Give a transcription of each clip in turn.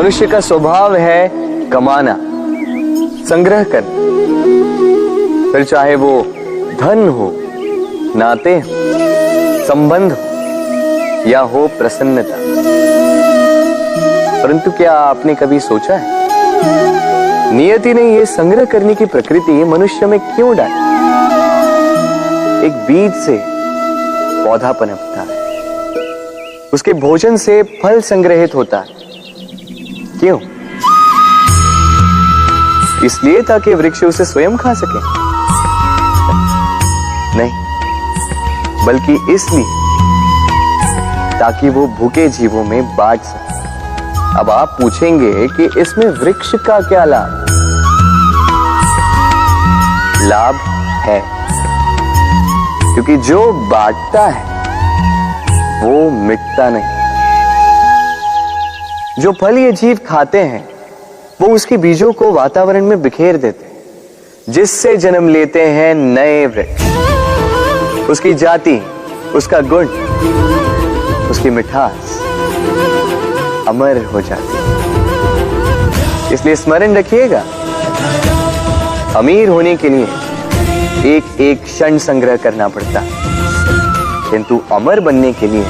मनुष्य का स्वभाव है कमाना, संग्रह करना, फिर चाहे वो धन हो, नाते हो, संबंध हो या हो प्रसन्नता। परंतु क्या आपने कभी सोचा है नियति ने यह संग्रह करने की प्रकृति मनुष्य में क्यों डाली? एक बीज से पौधा पनपता है, उसके भोजन से फल संग्रहित होता है। क्यों? इसलिए ताकि वृक्ष उसे स्वयं खा सके? नहीं, बल्कि इसलिए ताकि वो भूखे जीवों में बांट सके। अब आप पूछेंगे कि इसमें वृक्ष का क्या लाभ? लाभ है, क्योंकि जो बांटता है वो मिटता नहीं। जो फल ये जीव खाते हैं वो उसके बीजों को वातावरण में बिखेर देते हैं, जिससे जन्म लेते हैं नए वृक्ष। उसकी जाति, उसका गुण, उसकी मिठास अमर हो जाती है। इसलिए स्मरण रखिएगा, अमीर होने के लिए एक एक क्षण संग्रह करना पड़ता है, किंतु अमर बनने के लिए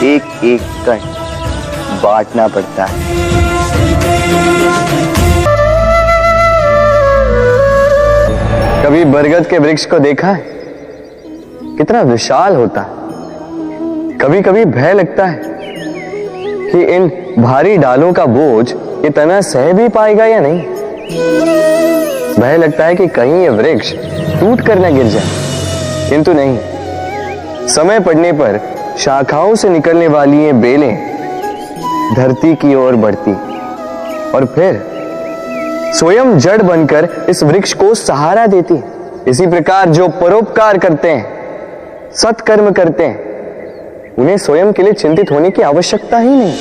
एक एक कण बांटना पड़ता है। कभी बरगद के वृक्ष को देखा है? कितना विशाल होता है। कभी कभी भय लगता है कि इन भारी डालों का बोझ ये तना सह भी पाएगा या नहीं। भय लगता है कि कहीं ये वृक्ष टूट कर न गिर जाए, किंतु नहीं। समय पड़ने पर शाखाओं से निकलने वाली ये बेलें धरती की ओर बढ़ती और फिर स्वयं जड़ बनकर इस वृक्ष को सहारा देती। इसी प्रकार जो परोपकार करते हैं, सत्कर्म करते हैं, उन्हें स्वयं के लिए चिंतित होने की आवश्यकता ही नहीं,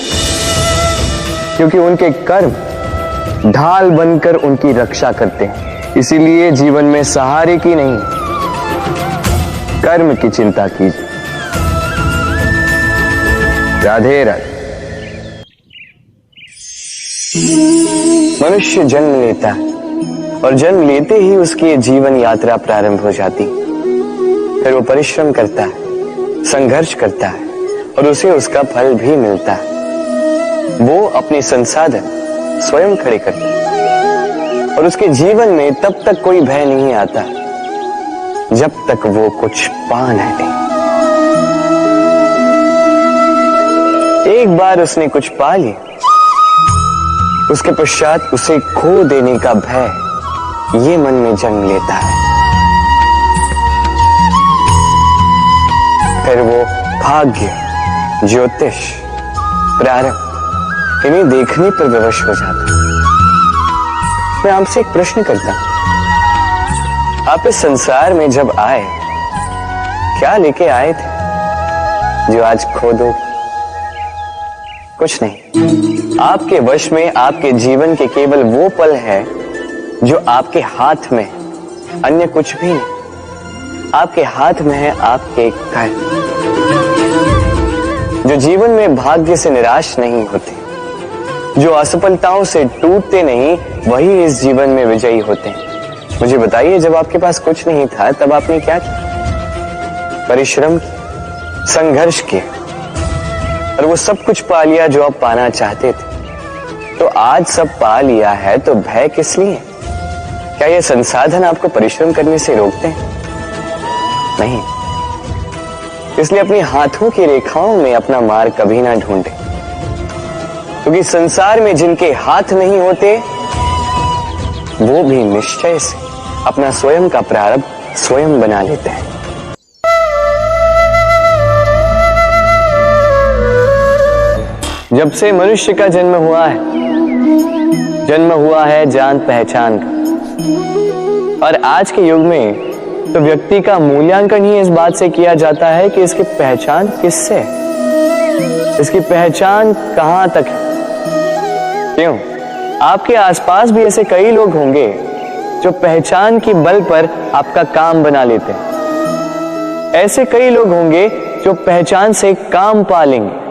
क्योंकि उनके कर्म ढाल बनकर उनकी रक्षा करते हैं। इसीलिए जीवन में सहारे की नहीं, कर्म की चिंता कीजिए। राधे राधे। मनुष्य जन्म लेता है और जन्म लेते ही उसकी जीवन यात्रा प्रारंभ हो जाती। फिर वो परिश्रम करता है, संघर्ष करता है और उसे उसका फल भी मिलता है। वो अपने संसाधन स्वयं खड़े करता है और उसके जीवन में तब तक कोई भय नहीं आता जब तक वो कुछ पा नहीं। एक बार उसने कुछ पा लिया, उसके पश्चात उसे खो देने का भय ये मन में जन्म लेता है। फिर वो भाग्य, ज्योतिष, प्रारब्ध इन्हें देखने पर विवश हो जाता है। मैं आपसे एक प्रश्न करता हूं, आप इस संसार में जब आए क्या लेके आए थे जो आज खो दो? कुछ नहीं। आपके वश में आपके जीवन के केवल वो पल है जो आपके हाथ में, अन्य कुछ भी नहीं। आपके हाथ में है आपके कर्म, जो जीवन में भाग्य से निराश नहीं होते, जो असफलताओं से टूटते नहीं, वही इस जीवन में विजयी होते हैं। मुझे बताइए, जब आपके पास कुछ नहीं था तब आपने क्या किया? परिश्रम किया, संघर्ष किया और वो सब कुछ पा लिया जो आप पाना चाहते थे। तो आज सब पा लिया है तो भय किस लिए? क्या ये संसाधन आपको परिश्रम करने से रोकते हैं? नहीं। इसलिए अपने हाथों की रेखाओं में अपना मार्ग कभी ना ढूंढे, क्योंकि संसार में जिनके हाथ नहीं होते वो भी निश्चय से अपना स्वयं का प्रारब्ध स्वयं बना लेते हैं। जब से मनुष्य का जन्म हुआ है जान पहचान का। और आज के युग में तो व्यक्ति का मूल्यांकन ही इस बात से किया जाता है कि इसकी पहचान किससे है, इसकी पहचान कहां तक है। क्यों? आपके आसपास भी ऐसे कई लोग होंगे जो पहचान की बल पर आपका काम बना लेते हैं। ऐसे कई लोग होंगे जो पहचान से काम पा लेंगे,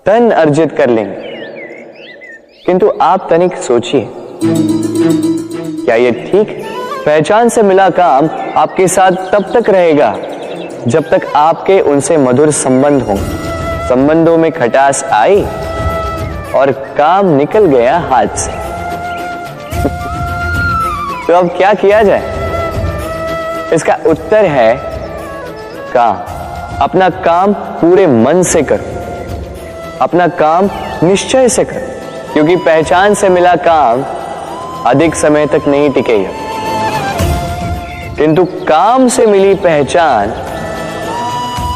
धन अर्जित कर लेंगे, किंतु आप तनिक सोचिए, क्या ये ठीक है? पहचान से मिला काम आपके साथ तब तक रहेगा जब तक आपके उनसे मधुर संबंध हों। संबंधों में खटास आई और काम निकल गया हाथ से। तो अब क्या किया जाए? इसका उत्तर है काम। अपना काम पूरे मन से करो, अपना काम निश्चय से करो, क्योंकि पहचान से मिला काम अधिक समय तक नहीं टिकेगा, किंतु काम से मिली पहचान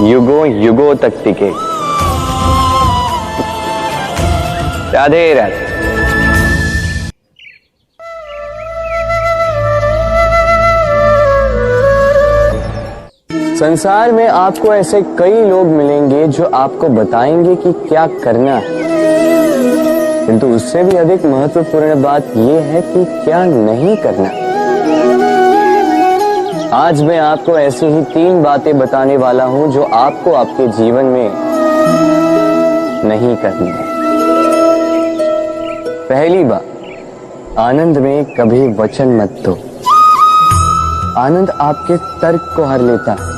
युगों युगों तक टिकेगी। राधे राधे। संसार में आपको ऐसे कई लोग मिलेंगे जो आपको बताएंगे कि क्या करना है, किंतु उससे भी अधिक महत्वपूर्ण बात यह है कि क्या नहीं करना। आज मैं आपको ऐसी ही 3 बातें बताने वाला हूं जो आपको आपके जीवन में नहीं करनी है। पहली बात, आनंद में कभी वचन मत दो। आनंद आपके तर्क को हर लेता है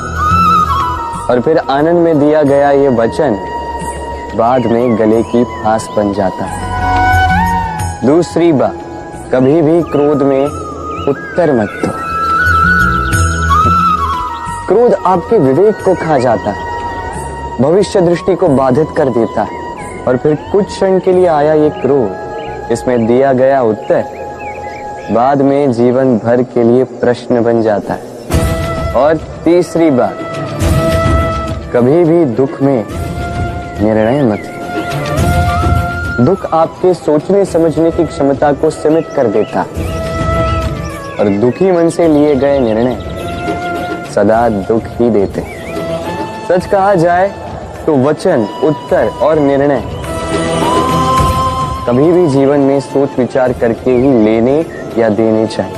और फिर आनंद में दिया गया ये वचन बाद में गले की फांस बन जाता है। दूसरी बात, कभी भी क्रोध में उत्तर मत दो। क्रोध आपके विवेक को खा जाता है, भविष्य दृष्टि को बाधित कर देता है और फिर कुछ क्षण के लिए आया ये क्रोध, इसमें दिया गया उत्तर बाद में जीवन भर के लिए प्रश्न बन जाता है। और तीसरी बात, कभी भी दुख में निर्णय मत लो। दुख आपके सोचने समझने की क्षमता को सीमित कर देता है और दुखी मन से लिए गए निर्णय सदा दुख ही देते हैं। सच कहा जाए तो वचन, उत्तर और निर्णय कभी भी जीवन में सोच विचार करके ही लेने या देने चाहिए।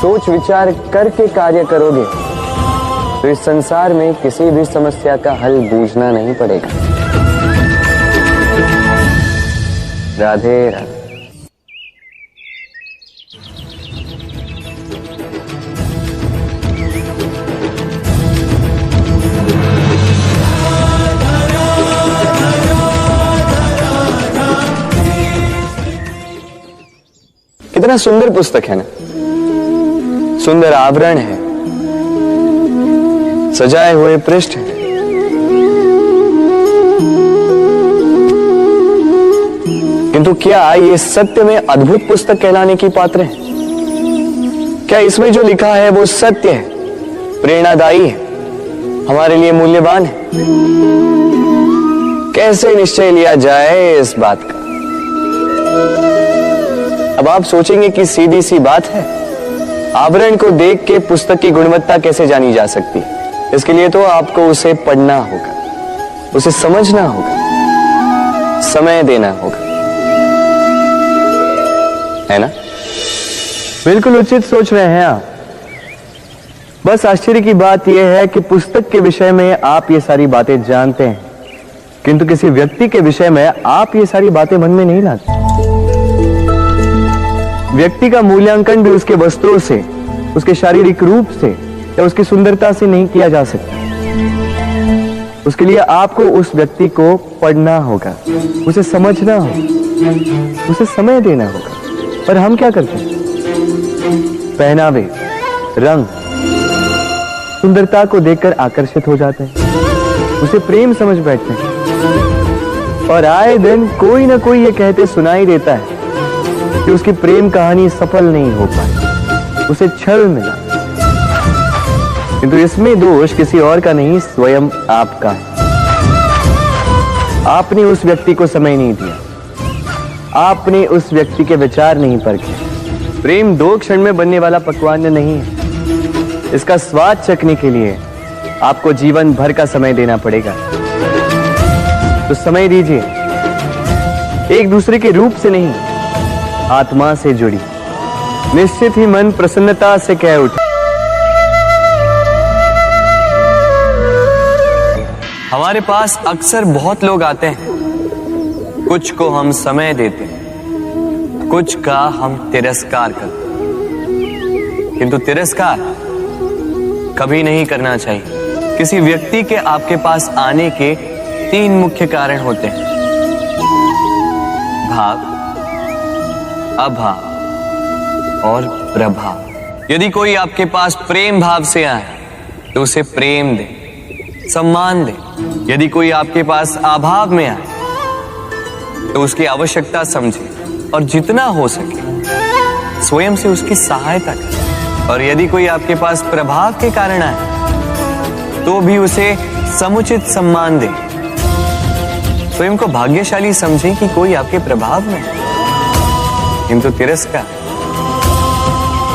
सोच विचार करके कार्य करोगे तो इस संसार में किसी भी समस्या का हल बूझना नहीं पड़ेगा। राधे राधे। कितना सुंदर पुस्तक है ना, सुंदर आवरण है, सजाए हुए पृष्ठ हैं। किंतु क्या ये सत्य में अद्भुत पुस्तक कहलाने की पात्र है? क्या इसमें जो लिखा है वो सत्य है, प्रेरणादायी है, हमारे लिए मूल्यवान है? कैसे निश्चय लिया जाए इस बात का? अब आप सोचेंगे कि सीधी सी बात है, आवरण को देख के पुस्तक की गुणवत्ता कैसे जानी जा सकती है? इसके लिए तो आपको उसे पढ़ना होगा, उसे समझना होगा, समय देना होगा, है ना? बिल्कुल उचित सोच रहे हैं आप। बस आश्चर्य की बात यह है कि पुस्तक के विषय में आप ये सारी बातें जानते हैं, किंतु किसी व्यक्ति के विषय में आप ये सारी बातें मन में नहीं लाते। व्यक्ति का मूल्यांकन भी उसके वस्त्रों से, उसके शारीरिक रूप से या उसकी सुंदरता से नहीं किया जा सकता। उसके लिए आपको उस व्यक्ति को पढ़ना होगा, उसे समझना होगा, उसे समय देना होगा। पर हम क्या करते हैं? पहनावे, रंग, सुंदरता को देखकर आकर्षित हो जाते हैं, उसे प्रेम समझ बैठते हैं और आए दिन कोई ना कोई ये कहते सुनाई देता है कि उसकी प्रेम कहानी सफल नहीं हो पाई, उसे छल मिला। किंतु इसमें दोष किसी और का नहीं, स्वयं आपका है। आपने उस व्यक्ति को समय नहीं दिया, आपने उस व्यक्ति के विचार नहीं परखे। प्रेम 2 क्षण में बनने वाला पकवान नहीं है, इसका स्वाद चखने के लिए आपको जीवन भर का समय देना पड़ेगा। तो समय दीजिए, एक दूसरे के रूप से नहीं, आत्मा से जुड़ी। निश्चित ही मन प्रसन्नता से कह उठे। हमारे पास अक्सर बहुत लोग आते हैं, कुछ को हम समय देते, कुछ का हम तिरस्कार करते, किंतु तिरस्कार कभी नहीं करना चाहिए। किसी व्यक्ति के आपके पास आने के 3 मुख्य कारण होते हैं: भाव, अभाव और प्रभाव। यदि कोई आपके पास प्रेम भाव से आए तो उसे प्रेम दे, सम्मान दे। यदि कोई आपके पास अभाव में आए तो उसकी आवश्यकता समझे और जितना हो सके स्वयं से उसकी सहायता करें। और यदि कोई आपके पास प्रभाव के कारण आए तो भी उसे समुचित सम्मान दे। स्वयं को भाग्यशाली समझें कि कोई आपके प्रभाव में है। किंतु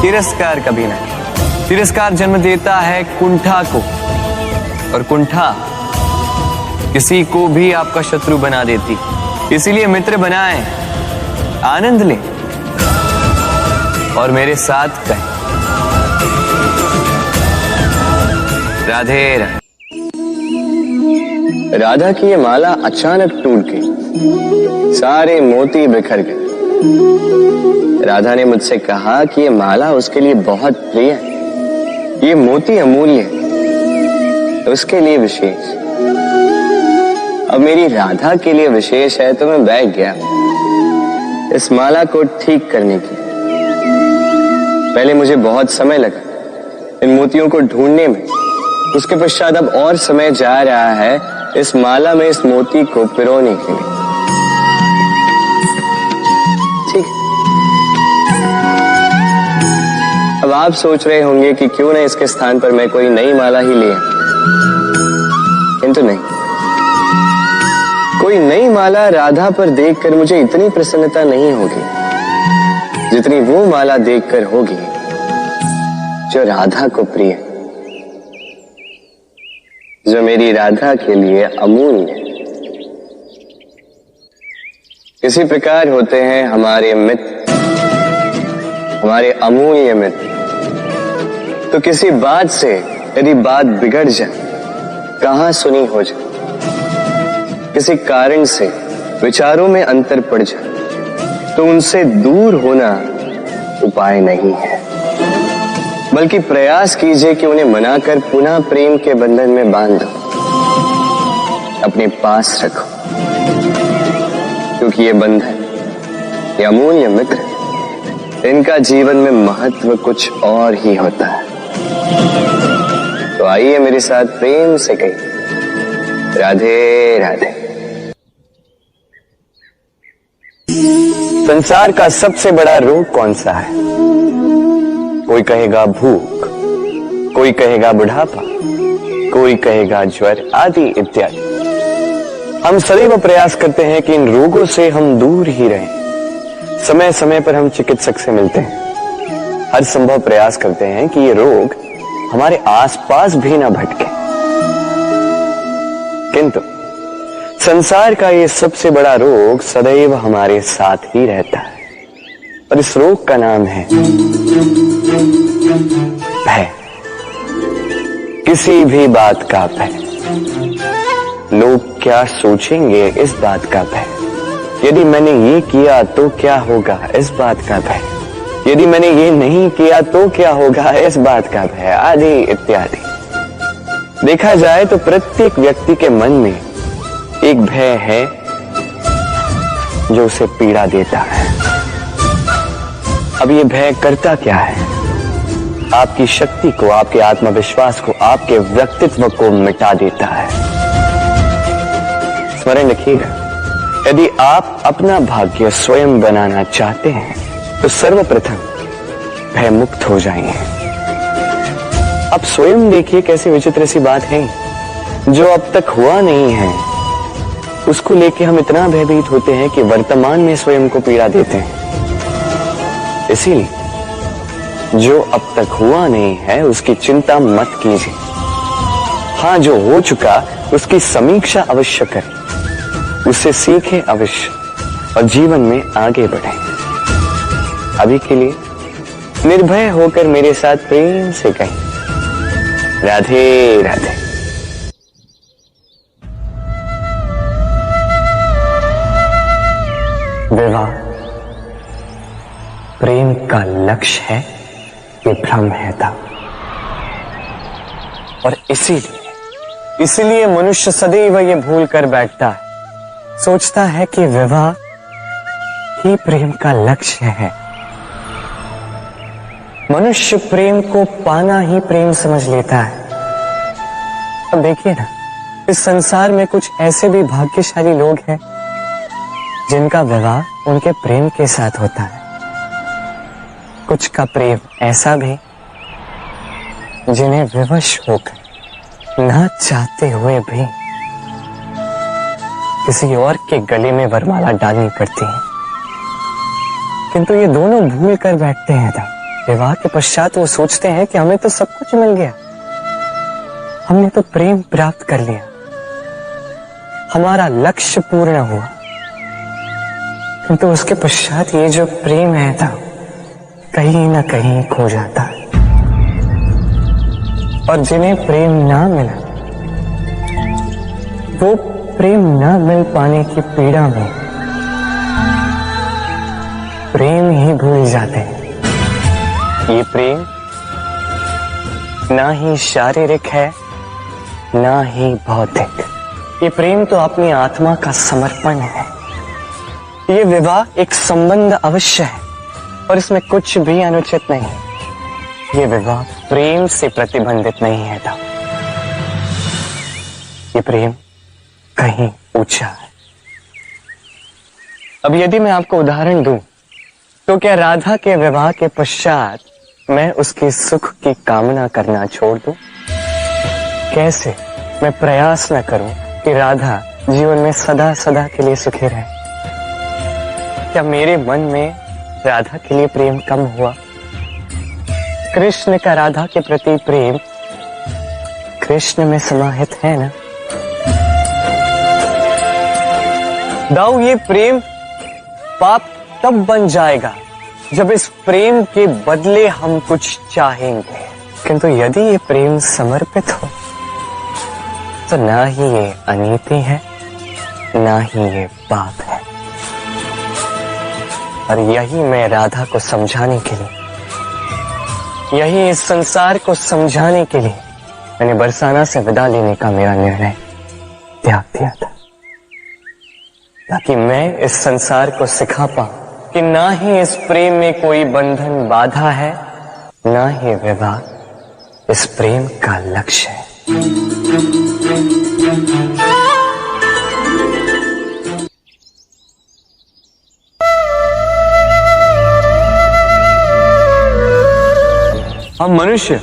तिरस्कार कभी नहीं। तिरस्कार जन्म देता है कुंठा को, और कुंठा किसी को भी आपका शत्रु बना देती। इसीलिए मित्र बनाएं, आनंद लें और मेरे साथ कहें राधे राधे। राधा की ये माला अचानक टूट गई, सारे मोती बिखर गए। राधा ने मुझसे कहा कि ये माला उसके लिए बहुत प्रिय है, ये मोती अमूल्य है, उसके लिए विशेष। अब मेरी राधा के लिए विशेष है तो मैं बैठ गया इस माला को ठीक करने की। पहले मुझे बहुत समय लगा इन मोतियों को ढूंढने में, उसके पश्चात अब और समय जा रहा है इस माला में इस मोती को पिरोने के लिए। ठीक। अब आप सोच रहे होंगे कि क्यों ना इसके स्थान पर मैं कोई नई माला ही ले आऊं, किंतु नहीं। कोई नई माला राधा पर देखकर मुझे इतनी प्रसन्नता नहीं होगी जितनी वो माला देखकर होगी जो राधा को प्रिय, जो मेरी राधा के लिए अमूल्य। इसी प्रकार होते हैं हमारे मित्र, हमारे अमूल्य मित्र। तो किसी बात से यदि बात बिगड़ जाए, कहां सुनी हो जाए, किसी कारण से विचारों में अंतर पड़ जाए, तो उनसे दूर होना उपाय नहीं है, बल्कि प्रयास कीजिए कि उन्हें मनाकर पुनः प्रेम के बंधन में बांध दो, अपने पास रखो। क्योंकि ये बंधन, ये अमूल्य मित्र, इनका जीवन में महत्व कुछ और ही होता है। तो आइए मेरे साथ प्रेम से कहिए राधे राधे। संसार का सबसे बड़ा रोग कौन सा है? कोई कहेगा भूख, कोई कहेगा बुढ़ापा, कोई कहेगा ज्वर आदि इत्यादि। हम सदैव प्रयास करते हैं कि इन रोगों से हम दूर ही रहें। समय समय पर हम चिकित्सक से मिलते हैं, हर संभव प्रयास करते हैं कि ये रोग हमारे आसपास भी ना भटके। किंतु संसार का ये सबसे बड़ा रोग सदैव हमारे साथ ही रहता है, और इस रोग का नाम है भय। किसी भी बात का भय। लोग क्या सोचेंगे इस बात का भय। यदि मैंने ये किया तो क्या होगा इस बात का भय। यदि मैंने ये नहीं किया तो क्या होगा इस बात का भय, आदि इत्यादि। देखा जाए तो प्रत्येक व्यक्ति के मन में एक भय है जो उसे पीड़ा देता है। अब ये भय करता क्या है? आपकी शक्ति को, आपके आत्मविश्वास को, आपके व्यक्तित्व को मिटा देता है। स्मरण रखिएगा, यदि आप अपना भाग्य स्वयं बनाना चाहते हैं तो सर्वप्रथम भय मुक्त हो जाइए। अब स्वयं देखिए कैसी विचित्र सी बात है, जो अब तक हुआ नहीं है उसको लेके हम इतना भयभीत होते हैं कि वर्तमान में स्वयं को पीड़ा देते हैं। इसीलिए जो अब तक हुआ नहीं है उसकी चिंता मत कीजिए। हाँ, जो हो चुका उसकी समीक्षा अवश्य करें, उससे सीखें अवश्य और जीवन में आगे बढ़ें। अभी के लिए निर्भय होकर मेरे साथ प्रेम से कहें राधे राधे। विवाह प्रेम का लक्ष्य है, ये भ्रम है था। और इसीलिए मनुष्य सदैव ये भूल कर बैठता है, सोचता है कि विवाह ही प्रेम का लक्ष्य है। मनुष्य प्रेम को पाना ही प्रेम समझ लेता है। अब देखिए ना, इस संसार में कुछ ऐसे भी भाग्यशाली लोग हैं जिनका विवाह उनके प्रेम के साथ होता है। कुछ का प्रेम ऐसा भी जिन्हें विवश होकर ना चाहते हुए भी किसी और के गले में वरमाला डालनी पड़ती है। किंतु ये दोनों भूल कर बैठते हैं तब विवाह के पश्चात वो सोचते हैं कि हमें तो सब कुछ मिल गया, हमने तो प्रेम प्राप्त कर लिया, हमारा लक्ष्य पूर्ण हुआ। किंतु उसके पश्चात ये जो प्रेम है था कहीं ना कहीं खो जाता है। और जिन्हें प्रेम ना मिला वो प्रेम ना मिल पाने की पीड़ा में प्रेम ही भूल जाते हैं। ये प्रेम ना ही शारीरिक है ना ही भौतिक, ये प्रेम तो अपनी आत्मा का समर्पण है। ये विवाह एक संबंध अवश्य है और इसमें कुछ भी अनुचित नहीं है। ये विवाह प्रेम से प्रतिबंधित नहीं है था। ये प्रेम कहीं ऊंचा है। अब यदि मैं आपको उदाहरण दूं तो क्या राधा के विवाह के पश्चात मैं उसके सुख की कामना करना छोड़ दूं? कैसे मैं प्रयास न करूं कि राधा जीवन में सदा सदा के लिए सुखी रहे? क्या मेरे मन में राधा के लिए प्रेम कम हुआ? कृष्ण का राधा के प्रति प्रेम कृष्ण में समाहित है ना? दाऊ, ये प्रेम पाप तब बन जाएगा जब इस प्रेम के बदले हम कुछ चाहेंगे। किंतु यदि ये प्रेम समर्पित हो तो ना ही ये अनीति है ना ही ये पाप है। और यही मैं राधा को समझाने के लिए, यही इस संसार को समझाने के लिए मैंने बरसाना से विदा लेने का मेरा निर्णय त्याग दिया था, ताकि मैं इस संसार को सिखा पाऊं कि ना ही इस प्रेम में कोई बंधन बाधा है, ना ही विवाह इस प्रेम का लक्ष्य है। हम मनुष्य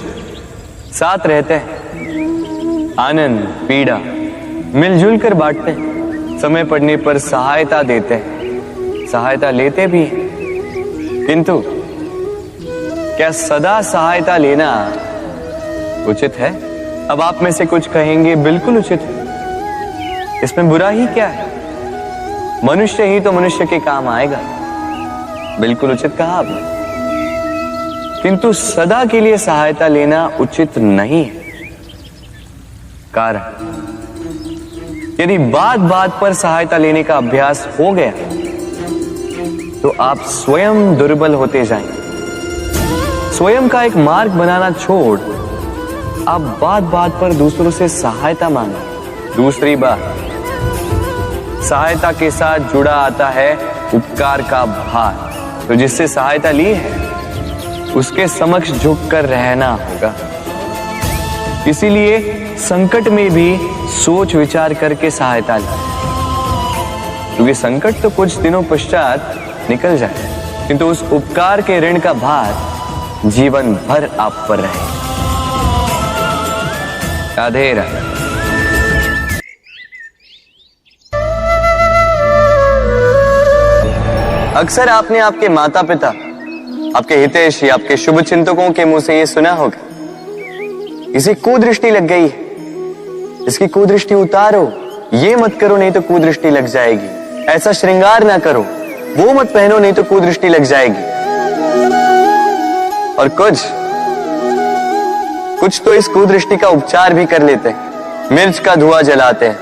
साथ रहते हैं, आनंद पीड़ा मिलजुल कर बांटते हैं, समय पड़ने पर सहायता देते हैं, सहायता लेते भी हैं। किंतु क्या सदा सहायता लेना उचित है? अब आप में से कुछ कहेंगे बिल्कुल उचित है, इसमें बुरा ही क्या है? मनुष्य ही तो मनुष्य के काम आएगा। बिल्कुल उचित कहा आपने। किंतु सदा के लिए सहायता लेना उचित नहीं है। कारण, यदि बात बात पर सहायता लेने का अभ्यास हो गया तो आप स्वयं दुर्बल होते जाएंगे। स्वयं का एक मार्ग बनाना छोड़ आप बात बात पर दूसरों से सहायता मांगे। दूसरी बात, सहायता के साथ जुड़ा आता है उपकार का भार। तो जिससे सहायता ली है उसके समक्ष झुककर रहना होगा। इसीलिए संकट में भी सोच विचार करके सहायता ली, क्योंकि संकट तो कुछ दिनों पश्चात निकल जाए, किंतु उस उपकार के ऋण का भार जीवन भर आप पर रहे। राधे राधे। अक्सर आपने आपके माता पिता, आपके हितैषी, आपके शुभ चिंतकों के मुंह से यह सुना होगा, इसे कुदृष्टि लग गई है, इसकी कुदृष्टि उतारो, ये मत करो नहीं तो कुदृष्टि लग जाएगी, ऐसा श्रृंगार ना करो, वो मत पहनो नहीं तो कुदृष्टि लग जाएगी। और कुछ तो इस कुदृष्टि का उपचार भी कर लेते हैं। मिर्च का धुआं जलाते हैं,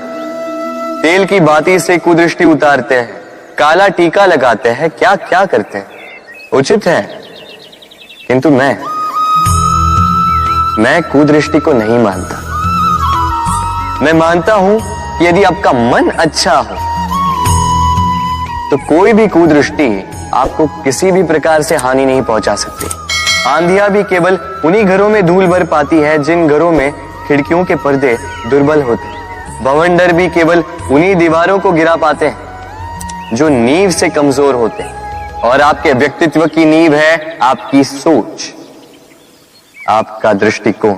तेल की बाती से कुदृष्टि उतारते हैं, काला टीका लगाते हैं, क्या क्या करते हैं, उचित है। किंतु मैं कुदृष्टि को नहीं मानता। मैं मानता हूं कि यदि आपका मन अच्छा हो तो कोई भी कुदृष्टि आपको किसी भी प्रकार से हानि नहीं पहुंचा सकती। आंधियां भी केवल उन्हीं घरों में धूल भर पाती है जिन घरों में खिड़कियों के पर्दे दुर्बल होते हैं। बवंडर भी केवल उन्हीं दीवारों को गिरा पाते हैं जो नींव से कमजोर होते हैं। और आपके व्यक्तित्व की नींव है आपकी सोच, आपका दृष्टिकोण।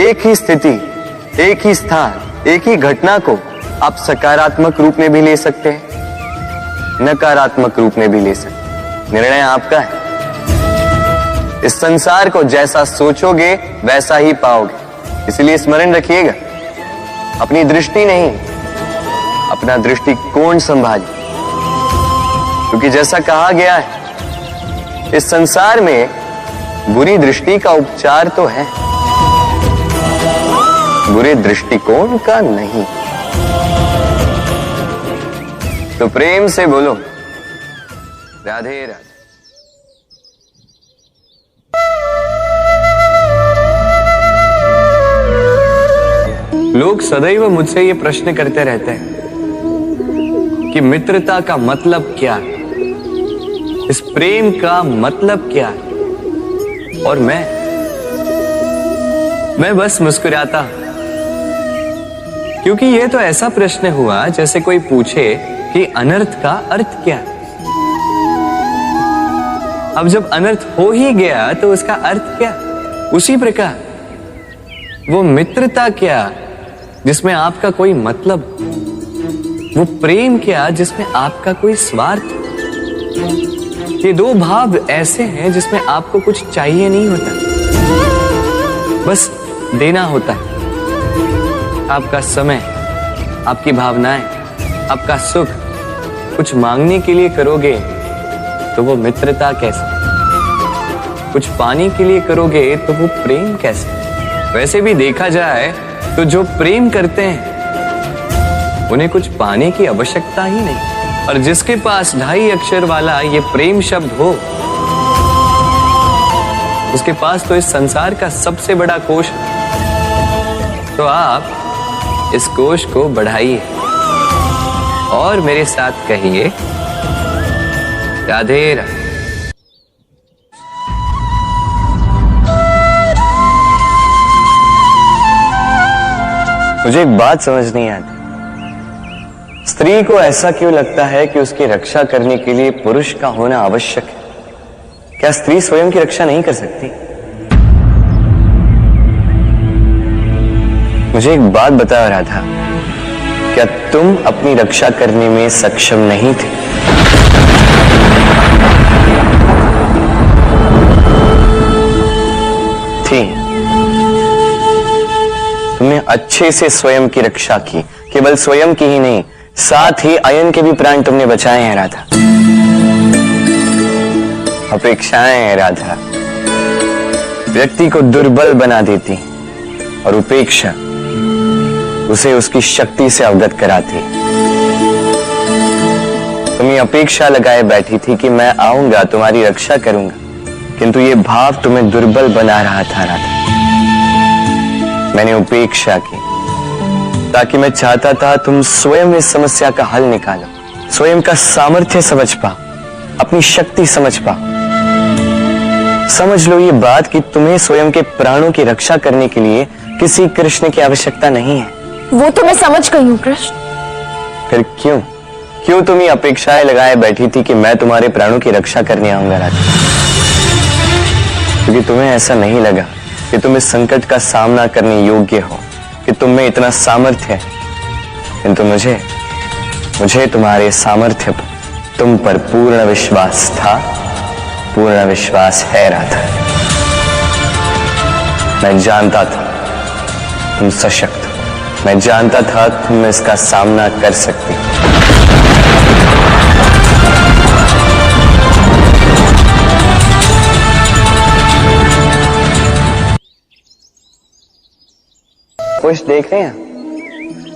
एक ही स्थिति, एक ही स्थान, एक ही घटना को आप सकारात्मक रूप में भी ले सकते हैं, नकारात्मक रूप में भी ले सकते हैं। निर्णय आपका है। इस संसार को जैसा सोचोगे वैसा ही पाओगे। इसलिए स्मरण रखिएगा, अपनी दृष्टि नहीं, अपना दृष्टिकोण संभालिए। क्योंकि जैसा कहा गया है, इस संसार में बुरी दृष्टि का उपचार तो है, बुरे दृष्टिकोण का नहीं। तो प्रेम से बोलो, राधे राधे। लोग सदैव मुझसे ये प्रश्न करते रहते हैं कि मित्रता का मतलब क्या है, इस प्रेम का मतलब क्या है। और मैं बस मुस्कुराता हूं, क्योंकि यह तो ऐसा प्रश्न हुआ जैसे कोई पूछे कि अनर्थ का अर्थ क्या है। अब जब अनर्थ हो ही गया तो उसका अर्थ क्या। उसी प्रकार वो मित्रता क्या जिसमें आपका कोई मतलब, वो प्रेम क्या जिसमें आपका कोई स्वार्थ। ये दो भाव ऐसे हैं जिसमें आपको कुछ चाहिए नहीं होता, बस देना होता है। आपका समय, आपकी भावनाएं, आपका सुख कुछ मांगने के लिए करोगे तो वो मित्रता कैसे, कुछ पाने के लिए करोगे तो वो प्रेम कैसे। वैसे भी देखा जाए तो जो प्रेम करते हैं उन्हें कुछ पाने की आवश्यकता ही नहीं। और जिसके पास 2.5 अक्षर वाला ये प्रेम शब्द हो, उसके पास तो इस संसार का सबसे बड़ा कोश है। तो आप इस कोश को बढ़ाइए और मेरे साथ कहिए, राधे राधे। मुझे एक बात समझ नहीं आती, स्त्री को ऐसा क्यों लगता है कि उसकी रक्षा करने के लिए पुरुष का होना आवश्यक है। क्या स्त्री स्वयं की रक्षा नहीं कर सकती? मुझे एक बात बता रहा था, क्या तुम अपनी रक्षा करने में सक्षम नहीं थे? थी। तुमने अच्छे से स्वयं की रक्षा की, केवल स्वयं की ही नहीं, साथ ही अयन के भी प्राण तुमने बचाए हैं राधा। अपेक्षाएं हैं राधा, व्यक्ति को दुर्बल बना देती, और उपेक्षा उसे उसकी शक्ति से अवगत कराती। तुम ये अपेक्षा लगाए बैठी थी कि मैं आऊंगा, तुम्हारी रक्षा करूंगा, किंतु ये भाव तुम्हें दुर्बल बना रहा था राधा। मैंने उपेक्षा की ताकि मैं चाहता था तुम स्वयं इस समस्या का हल निकालो, स्वयं का सामर्थ्य समझ पाओ, अपनी शक्ति समझ पाओ। समझ लो ये बात कि तुम्हें स्वयं के प्राणों की रक्षा करने के लिए किसी कृष्ण की आवश्यकता नहीं है। वो तो मैं समझ गई हूँ कृष्ण। फिर क्यों तुम ये अपेक्षाएं लगाए बैठी थी कि मैं तुम्हारे प्राणों की रक्षा करने आऊंगा राधा? क्योंकि तुम्हें ऐसा नहीं लगा कि तुम इस संकट का सामना करने योग्य हो, कि तुम में इतना सामर्थ्य है। किंतु मुझे तुम्हारे सामर्थ्य पर, तुम पर पूर्ण विश्वास था, पूर्ण विश्वास है राधा। मैं जानता था तुम सशक्त हो, मैं जानता था तुम इसका सामना कर सकती हो। कुछ देख रहे हैं,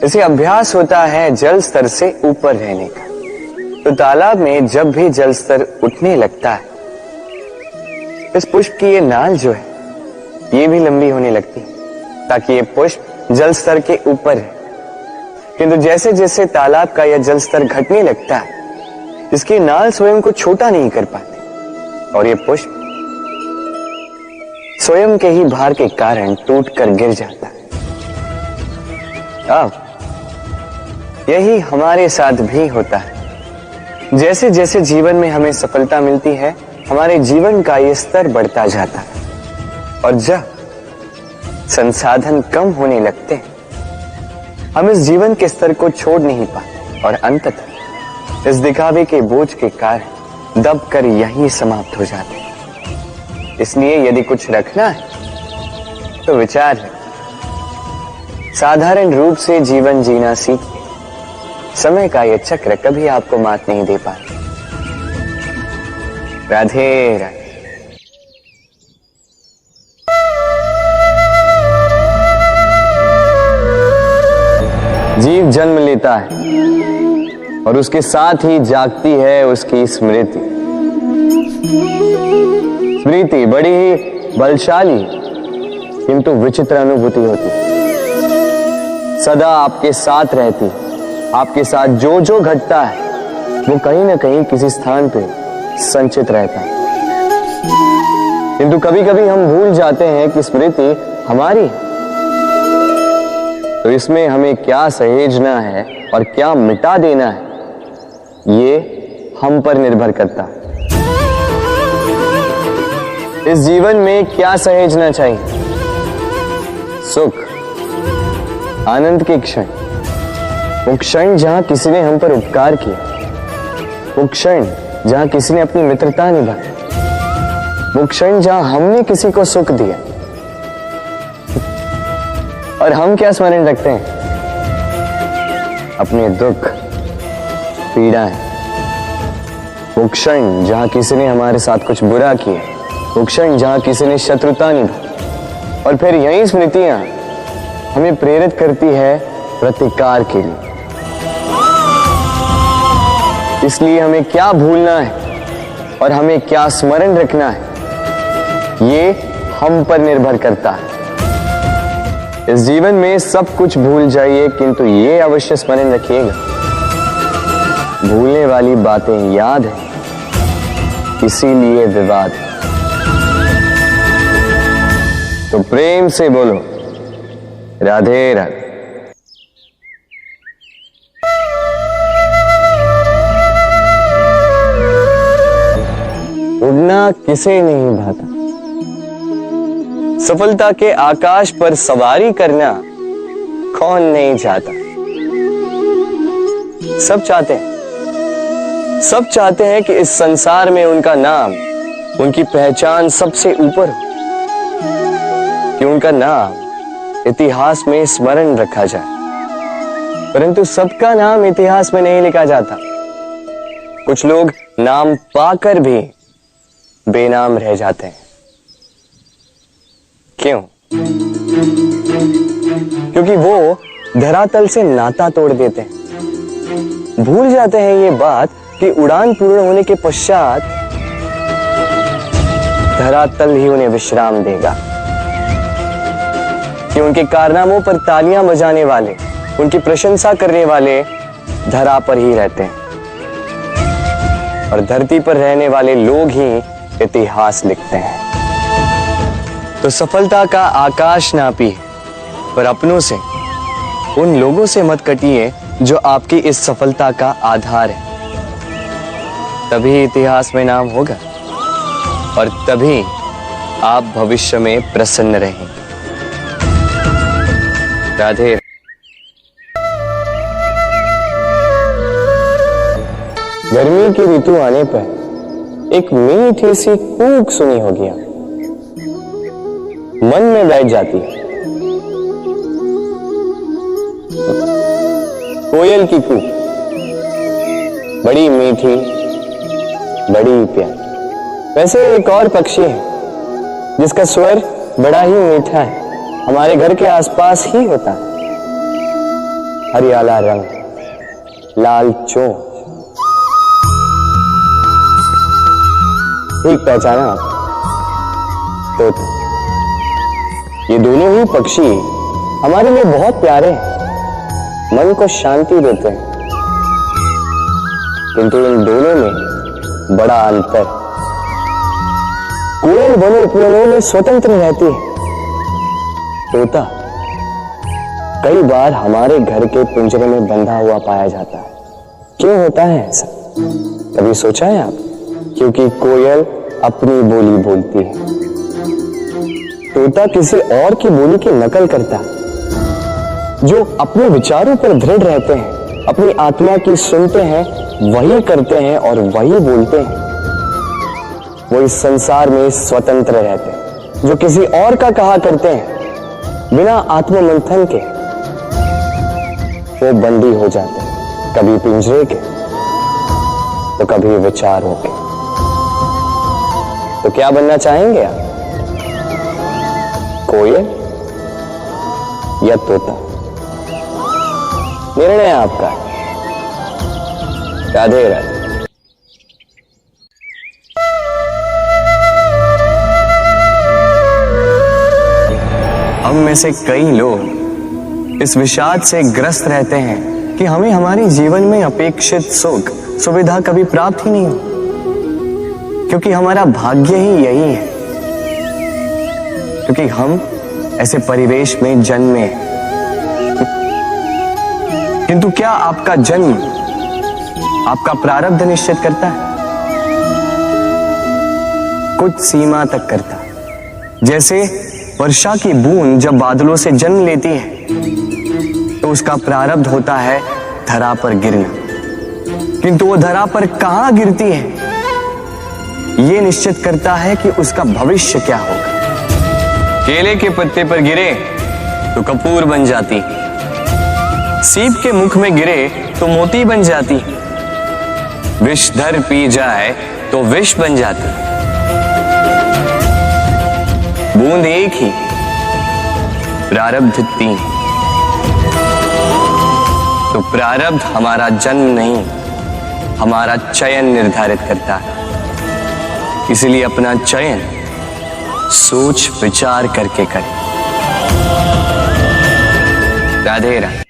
इसे अभ्यास होता है जल स्तर से ऊपर रहने का। तो तालाब में जब भी जल स्तर उठने लगता है, इस पुष्प की ये नाल जो है ये भी लंबी होने लगती है ताकि ये पुष्प जल स्तर के ऊपर है। किंतु जैसे जैसे तालाब का यह जल स्तर घटने लगता है, इसकी नाल स्वयं को छोटा नहीं कर पाती और ये पुष्प स्वयं के ही भार के कारण टूटकर गिर जाता है। अब यही हमारे साथ भी होता है। जैसे जैसे जीवन में हमें सफलता मिलती है, हमारे जीवन का ये स्तर बढ़ता जाता है और जब संसाधन कम होने लगते हैं, हम इस जीवन के स्तर को छोड़ नहीं पाते और अंततः इस दिखावे के बोझ के कारण दबकर यहीं समाप्त हो जाते हैं। इसलिए यदि कुछ रखना है तो विचार है, साधारण रूप से जीवन जीना सीखिए। समय का यह चक्र कभी आपको मात नहीं दे पाता। राधे राधे। जीव जन्म लेता है और उसके साथ ही जागती है उसकी स्मृति। स्मृति बड़ी ही बलशाली किंतु विचित्र अनुभूति होती है। सदा आपके साथ रहती, आपके साथ जो जो घटता है वो कहीं ना कहीं किसी स्थान पे संचित रहता है। किंतु कभी कभी हम भूल जाते हैं कि स्मृति हमारी है। तो इसमें हमें क्या सहेजना है और क्या मिटा देना है, ये हम पर निर्भर करता है। इस जीवन में क्या सहेजना चाहिए? सुख, आनंद के क्षण, वो क्षण जहां किसी ने हम पर उपकार किया, वो क्षण जहां किसी ने अपनी मित्रता निभाई, वो क्षण जहां हमने किसी को सुख दिया। और हम क्या स्मरण रखते हैं? अपने दुख, पीड़ाएं। वो क्षण जहां किसी ने हमारे साथ कुछ बुरा किया, वो क्षण जहां किसी ने शत्रुता निभाई। और फिर यही स्मृतियां हमें प्रेरित करती है प्रतिकार के लिए। इसलिए हमें क्या भूलना है और हमें क्या स्मरण रखना है, ये हम पर निर्भर करता है। इस जीवन में सब कुछ भूल जाइए, किंतु ये अवश्य स्मरण रखिएगा, भूलने वाली बातें याद है, इसीलिए विवाद है। तो प्रेम से बोलो राधे राधे। उड़ना किसे नहीं भाता, सफलता के आकाश पर सवारी करना कौन नहीं चाहता। सब चाहते हैं कि इस संसार में उनका नाम, उनकी पहचान सबसे ऊपर हो, कि उनका नाम इतिहास में स्मरण रखा जाए। परंतु सबका नाम इतिहास में नहीं लिखा जाता। कुछ लोग नाम पाकर भी बेनाम रह जाते हैं। क्यों? क्योंकि वो धरातल से नाता तोड़ देते हैं। भूल जाते हैं ये बात कि उड़ान पूर्ण होने के पश्चात धरातल ही उन्हें विश्राम देगा, कि उनके कारनामों पर तालियां बजाने वाले, उनकी प्रशंसा करने वाले धरा पर ही रहते हैं और धरती पर रहने वाले लोग ही इतिहास लिखते हैं। तो सफलता का आकाश नापी, पर अपनों से, उन लोगों से मत कटिए जो आपकी इस सफलता का आधार है। तभी इतिहास में नाम होगा और तभी आप भविष्य में प्रसन्न रहेंगे। राधे। गर्मी की ऋतु आने पर एक मीठी सी कूक सुनी होगी, मन में बैठ जाती है। कोयल की कूक, बड़ी मीठी, बड़ी प्यारी। वैसे एक और पक्षी है जिसका स्वर बड़ा ही मीठा है, हमारे घर के आसपास ही होता है। हरियाला रंग, लाल चोंच, ठीक पहचाना आप, तोता। ये दोनों ही पक्षी हमारे लिए बहुत प्यारे हैं, मन को शांति देते हैं, किंतु इन दोनों में बड़ा अंतर। कोयल वनो उपवनों में स्वतंत्र रहती है, तोता कई बार हमारे घर के पिंजरे में बंधा हुआ पाया जाता है। क्यों होता है ऐसा, कभी सोचा है आप? क्योंकि कोयल अपनी बोली बोलती है, तोता किसी और की बोली की नकल करता है। जो अपने विचारों पर दृढ़ रहते हैं, अपनी आत्मा की सुनते हैं, वही करते हैं और वही बोलते हैं, वो इस संसार में स्वतंत्र रहते हैं। जो किसी और का कहा करते हैं बिना आत्ममंथन के, वो बंदी हो जाते हैं, कभी पिंजरे के तो कभी विचारों के। तो क्या बनना चाहेंगे आप, कोयल या तोता? निर्णय आपका। राधे राधे। हम में से कई लोग इस विषाद से ग्रस्त रहते हैं कि हमें हमारे जीवन में अपेक्षित सुख सुविधा कभी प्राप्त ही नहीं हो, क्योंकि हमारा भाग्य ही यही है, क्योंकि हम ऐसे परिवेश में जन्मे हैं। किंतु क्या आपका जन्म आपका प्रारब्ध निश्चित करता है? कुछ सीमा तक करता है। जैसे वर्षा की बूंद जब बादलों से जन्म लेती है तो उसका प्रारब्ध होता है धरा पर गिरना, किंतु वो धरा पर कहां गिरती है ये निश्चित करता है कि उसका भविष्य क्या होगा। केले के पत्ते पर गिरे तो कपूर बन जाती, सीप के मुख में गिरे तो मोती बन जाती, विषधर पी जाए तो विष बन जाती। बूंद एक ही, प्रारब्ध तीन। तो प्रारब्ध हमारा जन्म नहीं, हमारा चयन निर्धारित करता है। इसलिए अपना चयन सोच विचार करके करें। राधे राधे।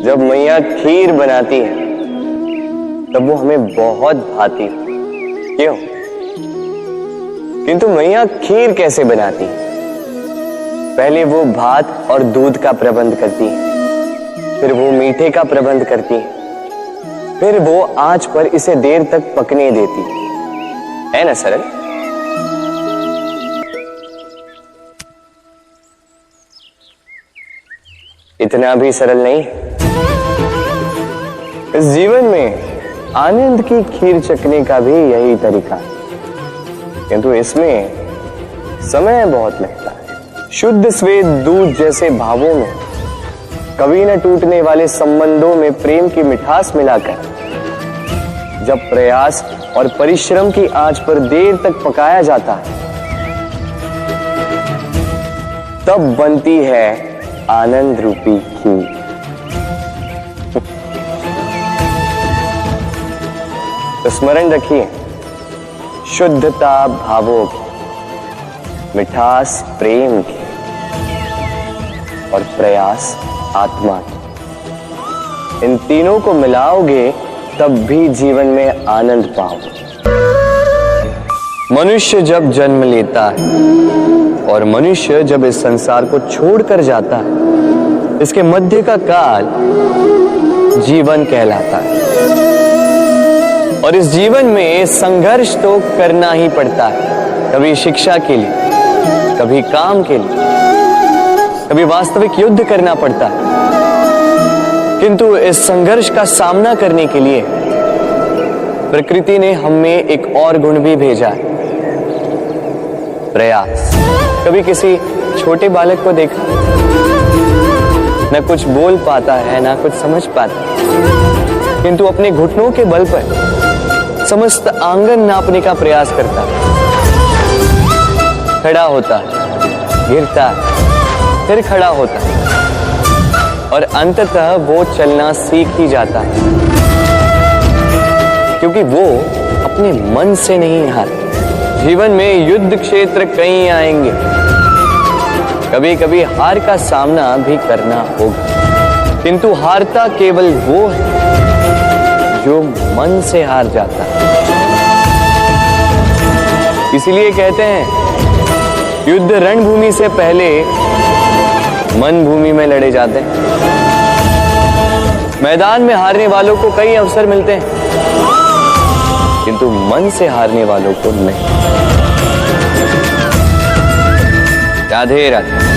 जब मैया खीर बनाती है तब वो हमें बहुत भाती है, क्यों? किंतु मैया खीर कैसे बनाती है? पहले वो भात और दूध का प्रबंध करती है, फिर वो मीठे का प्रबंध करती है, फिर वो आंच पर इसे देर तक पकने देती है ना सरल? इतना भी सरल नहीं। इस जीवन में आनंद की खीर चखने का भी यही तरीका है, किंतु इसमें समय बहुत लगता है। शुद्ध श्वेत दूध जैसे भावों में, कभी न टूटने वाले संबंधों में प्रेम की मिठास मिलाकर जब प्रयास और परिश्रम की आंच पर देर तक पकाया जाता है, तब बनती है आनंद रूपी खीर। तो स्मरण रखिए, शुद्धता भावों की, मिठास प्रेम की और प्रयास आत्मा की, इन तीनों को मिलाओगे तब भी जीवन में आनंद पाओगे। मनुष्य जब जन्म लेता है और मनुष्य जब इस संसार को छोड़कर जाता है, इसके मध्य का काल जीवन कहलाता है। और इस जीवन में संघर्ष तो करना ही पड़ता है, कभी शिक्षा के लिए, कभी काम के लिए, कभी वास्तविक युद्ध करना पड़ता है। किंतु इस संघर्ष का सामना करने के लिए प्रकृति ने हमें एक और गुण भी भेजा है, प्रयास। कभी किसी छोटे बालक को देखा, न कुछ बोल पाता है ना कुछ समझ पाता है, किंतु अपने घुटनों के बल पर समस्त आंगन नापने का प्रयास करता है। खड़ा होता है, गिरता है, फिर खड़ा होता है, और अंततः वो चलना सीख ही जाता है, क्योंकि वो अपने मन से नहीं हारता। जीवन में युद्ध क्षेत्र कई आएंगे, कभी कभी हार का सामना भी करना होगा, किंतु हारता केवल वो है जो मन से हार जाता है। इसीलिए कहते हैं युद्ध रणभूमि से पहले मन भूमि में लड़े जाते हैं। मैदान में हारने वालों को कई अवसर मिलते हैं, किंतु मन से हारने वालों को नहीं। राधे राधे।